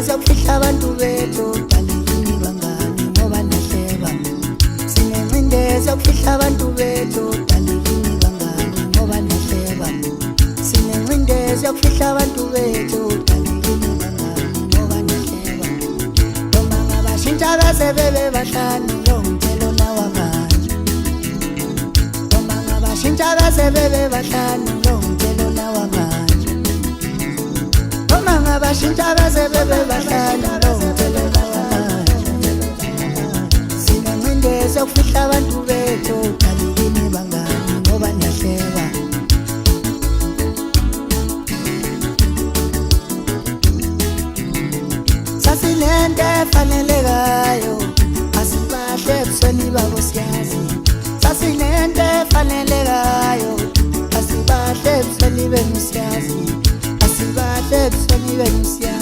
sokufihla abantu bethu dalekini bangani ngoba nahleba sinencindezi yokufihla abantu bethu dalekini bangani ngoba nahleba sinencindezi yokufihla abantu bethu dalekini bangani ngoba nahleba noma ngabashintsha bese bebe bahlanu lo mthelo nawa manje noma ngabashintsha bese bebe bahlanu lo mthelo nawa manje noma ngabashintsha bese bebe bahlanu lo mthelo nawa manje sinencindezi yokufihla abantu bethu dalekini bangani ngoba nahleba sasinento efanelekayo asibahle ebusweni babo siyazi sasinento efanelekayo asibahle ebusweni benu siyazi asibahle ebusweni benu siyazi